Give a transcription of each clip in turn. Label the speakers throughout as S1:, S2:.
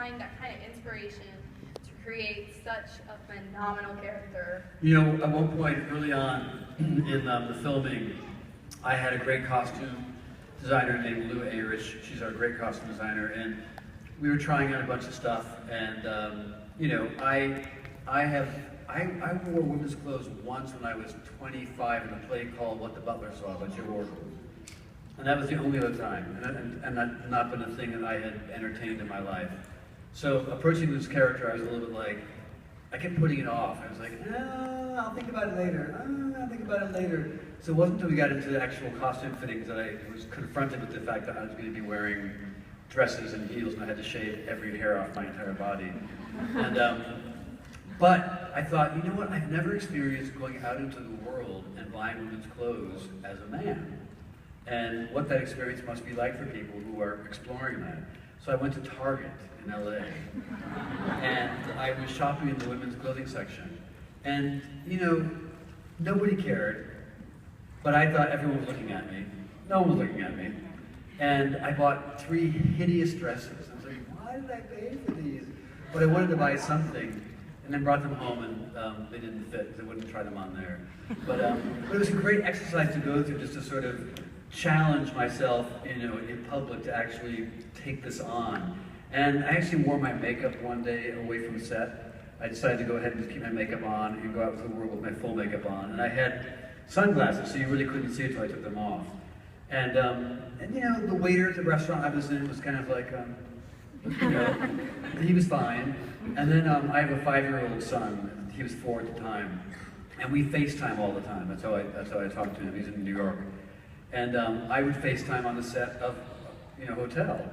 S1: find that kind of inspiration to create such a phenomenal character?
S2: You know, at one point early on in the filming, I had a great costume designer named Lou Ayrish. She's our great costume designer, and we were trying out a bunch of stuff. And you know, I wore women's clothes once when I was 25 in a play called What the Butler Saw by Joe Orville. And that was the only other time, and that had not been a thing that I had entertained in my life. So approaching this character, I was a little bit like, I kept putting it off. I was like, oh, I'll think about it later. Oh, I'll think about it later. So it wasn't until we got into the actual costume fittings that I was confronted with the fact that I was going to be wearing dresses and heels, and I had to shave every hair off my entire body. And but I thought, you know what? I've never experienced going out into the world and buying women's clothes as a man, and what that experience must be like for people who are exploring that. So I went to Target in LA, and I was shopping in the women's clothing section. And, you know, nobody cared, but I thought everyone was looking at me. No one was looking at me. And I bought 3 hideous dresses. I was like, why did I pay for these? But I wanted to buy something, and then brought them home, and they didn't fit, because I wouldn't try them on there. But it was a great exercise to go through, just to sort of challenge myself, you know, in public to actually take this on. And I actually wore my makeup one day away from set. I decided to go ahead and just keep my makeup on and go out into the world with my full makeup on. And I had sunglasses, so you really couldn't see it until I took them off. And you know, the waiter at the restaurant I was in was kind of like, you know, he was fine. And then I have a 5-year-old son. He was 4 at the time, and we FaceTime all the time. That's how I talk to him. He's in New York. And I would FaceTime on the set of, you know, hotel.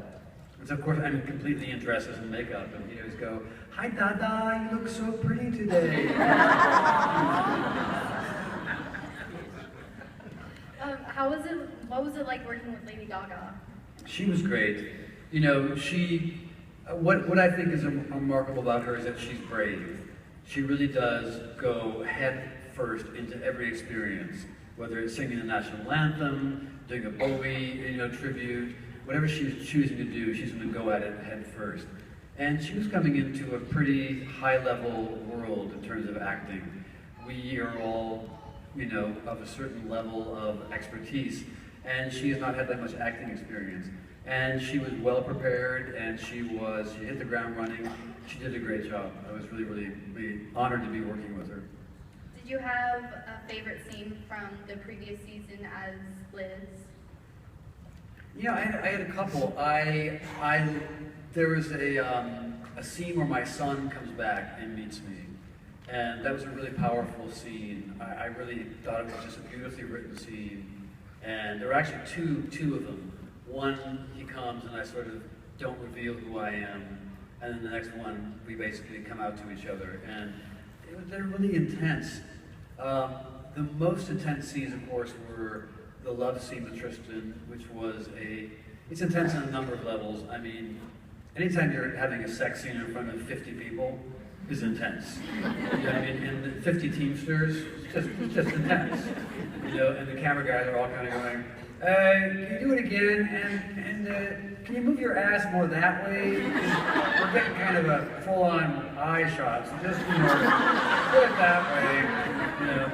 S2: And so of course I'm completely in dresses and makeup, and he'd always go, "Hi Dada, you look so pretty today."
S1: What was it like working with Lady Gaga?
S2: She was great. You know, what I think is remarkable about her is that she's brave. She really does go head first into every experience. Whether it's singing the national anthem, doing a Bowie, you know, tribute, whatever she's choosing to do, she's going to go at it head first. And she was coming into a pretty high-level world in terms of acting. We are all, you know, of a certain level of expertise, and she has not had that much acting experience. And she was well prepared, and she hit the ground running. She did a great job. I was really, really, really honored to be working with her.
S1: Did you have a favorite scene from the previous season as Liz?
S2: Yeah, I had a couple. There was a scene where my son comes back and meets me, and that was a really powerful scene. I really thought it was just a beautifully written scene, and there were actually two of them. One, he comes and I sort of don't reveal who I am, and then the next one, we basically come out to each other, and they're really intense. The most intense scenes, of course, were the love scene with Tristan, which was it's intense on a number of levels. I mean, anytime you're having a sex scene in front of 50 people is intense. You know what I mean? And 50 Teamsters, it's just intense. You know, and the camera guys are all kind of going, can you do it again? And can you move your ass more that way? We're getting kind of a full-on eye shot, so just, you know, put it that way, you know.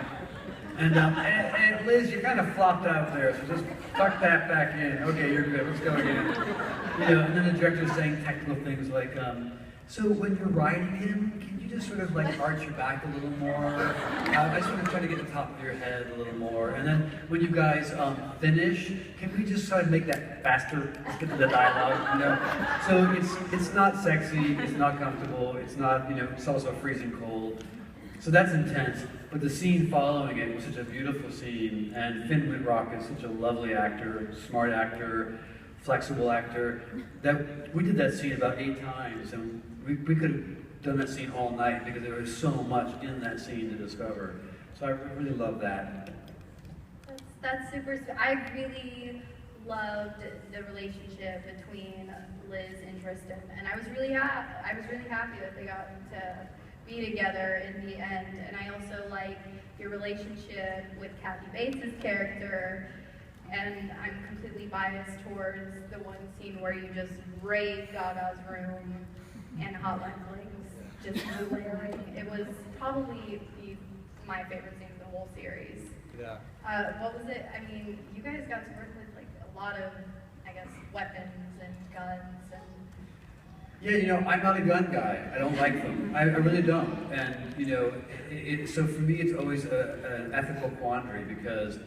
S2: And Liz, you're kind of flopped out there, so just tuck that back in. Okay, you're good, let's go again. You know, and then the director's saying technical things like, so when you're riding him, can you just sort of like arch your back a little more? I just want to try to get the top of your head a little more. And then when you guys finish, can we just sort of make that faster? Let's get to the dialogue, you know? So it's not sexy, it's not comfortable, it's not, you know, it's also freezing cold. So that's intense, but the scene following it was such a beautiful scene, and Finn Whitrock is such a lovely actor, smart actor, flexible actor, that we did that scene about 8 times, and we could have done that scene all night because there was so much in that scene to discover. So I really love that.
S1: That's super sweet. I really loved the relationship between Liz and Tristan, and I was really happy that they got to be together in the end. And I also like your relationship with Kathy Bates' character, and I'm completely biased towards the one scene where you just raid Gaga's room and Hotline Bling's just layering. It was probably my favorite scene of the whole series.
S3: Yeah.
S1: What was it? I mean, you guys got to work with like a lot of, I guess, weapons and guns and.
S2: Yeah, I'm not a gun guy. I don't like them. I really don't. And, so for me, it's always an ethical quandary because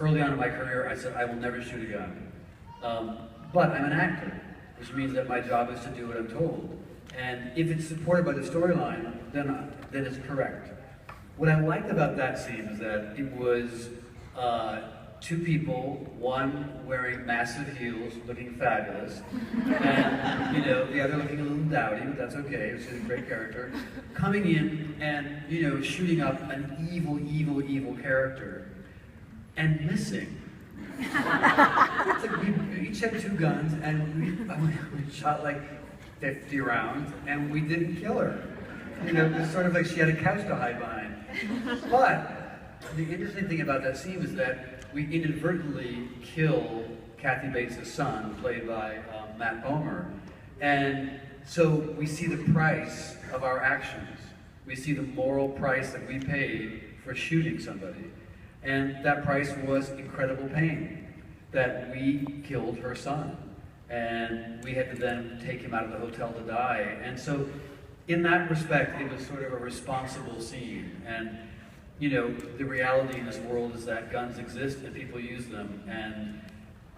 S2: early on in my career, I said, I will never shoot a gun. But I'm an actor, which means that my job is to do what I'm told. And if it's supported by the storyline, then it's correct. What I liked about that scene is that it was two people, one wearing massive heels, looking fabulous, and the other looking a little dowdy, but that's okay. It was a great character, coming in and shooting up an evil character, and missing. It's like we each had 2 guns, and we shot like 50 rounds, and we didn't kill her. It was sort of like she had a couch to hide behind. But the interesting thing about that scene is that we inadvertently kill Kathy Bates' son, played by Matt Bomer. And so we see the price of our actions. We see the moral price that we paid for shooting somebody. And that price was incredible pain, that we killed her son. And we had to then take him out of the hotel to die. And so in that respect, it was sort of a responsible scene. And the reality in this world is that guns exist and people use them. And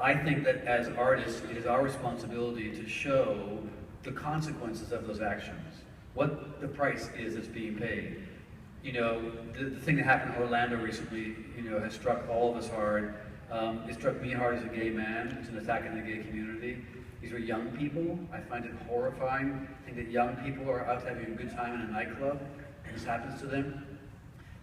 S2: I think that as artists, it is our responsibility to show the consequences of those actions, what the price is that's being paid. The thing that happened in Orlando recently, has struck all of us hard. It struck me hard as a gay man. It's an attack on the gay community. These were young people. I find it horrifying. I think that young people are out having a good time in a nightclub, and this happens to them.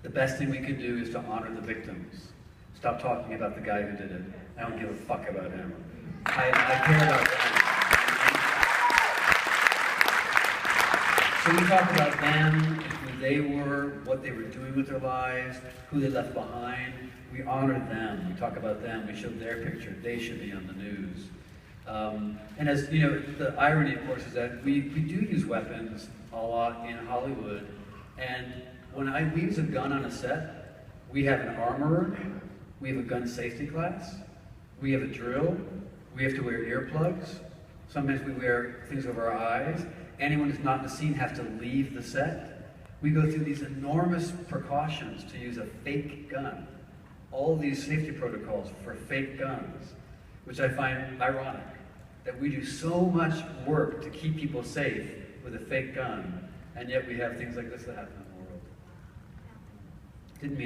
S2: The best thing we can do is to honor the victims. Stop talking about the guy who did it. I don't give a fuck about him. I care about them. So we talk about them, who they were, what they were doing with their lives, who they left behind. We honor them. We talk about them. We show their picture. They should be on the news. And as the irony, of course, is that we do use weapons a lot in Hollywood. And when we use a gun on a set, we have an armorer, we have a gun safety class, we have a drill, we have to wear earplugs, sometimes we wear things over our eyes. Anyone who's not in the scene has to leave the set. We go through these enormous precautions to use a fake gun. All these safety protocols for fake guns, which I find ironic, that we do so much work to keep people safe with a fake gun, and yet we have things like this that happen in the world. Didn't mean